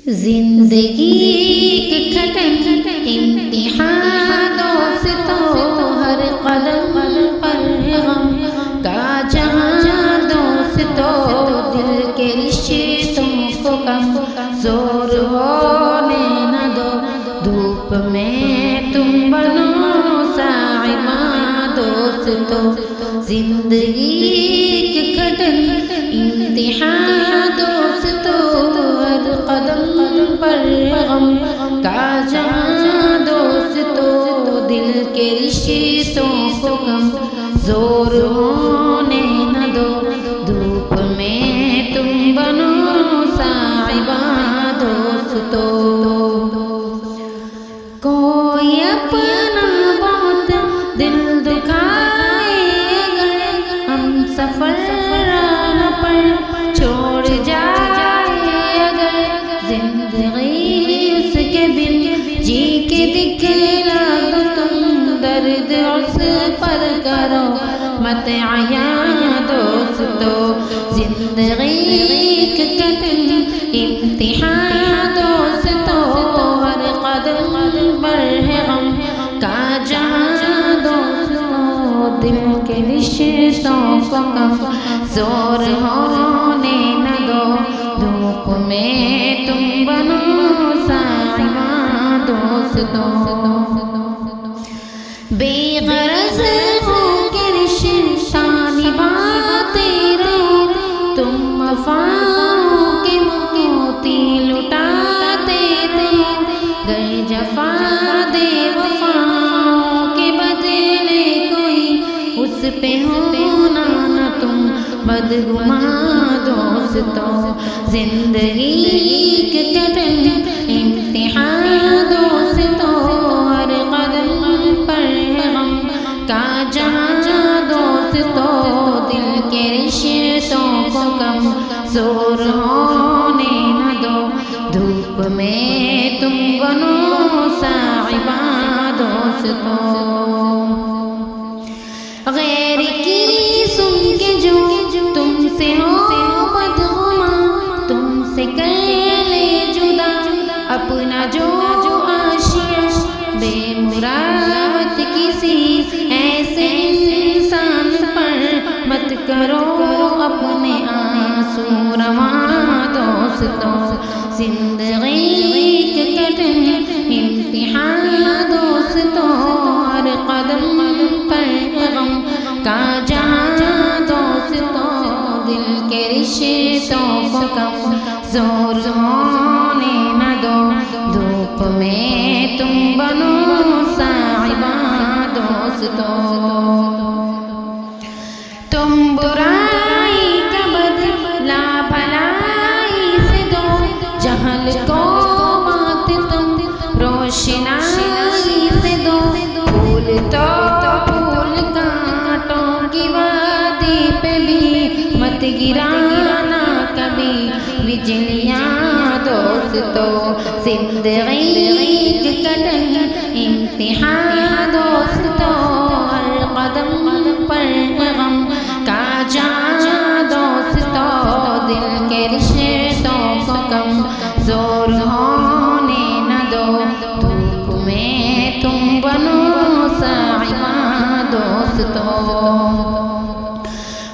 زندگی کی کھٹن امتحان دوستوں، ہر قدم پر غم کا جہاں دوستوں، دل کے رشتوں کو کم زور ہونے نہ دو، دھوپ میں تم بنو سائباں دوستوں، زندگی کی کھٹن امتحان دوستوں، ہر قدم پر غم کا جہاں دوستوں، دل کے رشتوں کو کم زور ہونے نہ دو، دھوپ میں تم بنو سائباں دوستوں۔ کوئی اپنا بہت دل دکھائے اگر ہم سفر راہ پر چھوڑ جائے اگر، زندگی اس کے بن جی کے دکھلا دو تم، درد اس پر کرو مت عیاں دوستوں، زندگی کے کٹن امتحان دوستوں، ہر قدم پر ہے غم کا جہاں دوستوں، دل کے رشتوں کو کم زور ہونے نہ دو، دھوپ میں تم بنو سائباں دوستوں۔ بے غرض ہو کے رشتہ نبھاتے رہو تم، وفاؤں کے موتی لٹاتے رہو، گر جفا دے وفاؤں کے بدلے کوئی اس پہ ہونا نہ تم بدگماں دوستوں، زندگی کے کٹن امتحان دوستوں، ہر قدم پر غم کا جہاں دوستوں، دل کے رشتوں کو کم زور ہونے نہ دو، دھوپ میں تم بنو سائباں دوستوں۔ غیر کی سن کے جو تم سے ہو بدگماں، تم سے کر لے جدا اپنا جو آشیاں، بے مراوت کسی ایسے انسان پر مت کرو اپنے آنسو رواں دوستوں، زندگی کے کٹن امتحان دوستوں، ہر قدم پر غم کا جہاں دوستوں، دل کے رشتوں کو کم زور ہونے نہ دو، دھوپ میں تم بنو سائباں دوستوں۔ تم برائی کا بدلہ بھلائی سے دو، جہل کو مات تم روشنائی سے دو، پھول تو پھول کانٹوں کی وادی پہ بھی مت گرانا کبھی بجلیاں دوستوں، زندگی کے کٹن امتحان دوستوں، ہر قدم پر غم کا جہاں دوستوں، دل کے رشتوں کو کم زور ہونے نہ دو، دھوپ میں تم بنو سائباں دوستوں۔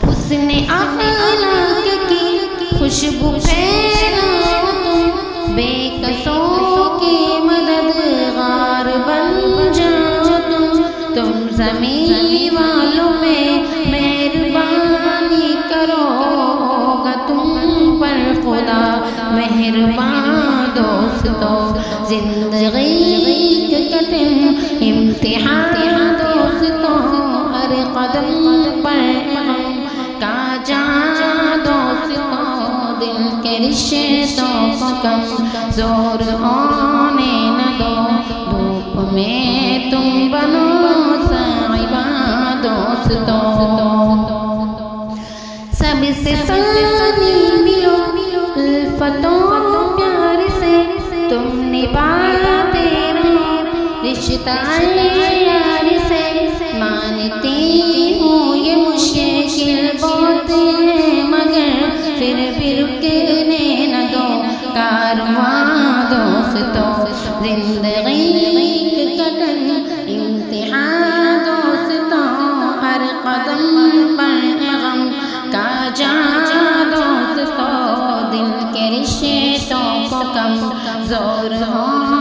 حسن اخلاق کی خوشبو پھیلاؤ تم، بے کسوں کی مددگار بن جاؤ تم زمین والوں میں مہربانی کرو گا تم پر خدا مہرباں دوستوں، زندگی کے کٹن امتحان دوستوں، ہر قدم پر غم کا جہاں دوستوں، دل کے رشتوں کو کم زور ہونے نہ دو، دھوپ میں تم بنو سائباں دوستوں۔ سب سے ثانی ملو الفتوں پیار سے، تم نبھاتے رہو رشتہ یار سے، مانتی ہوں یہ مشکل بہت ہے مگر پھر بھی رکنے نہ دو کارواں زندگی کی کٹن امتحان دوستوں ہر قدم پر غم کا جہاں دوستوں دل کے رشتوں کو کم زور ہو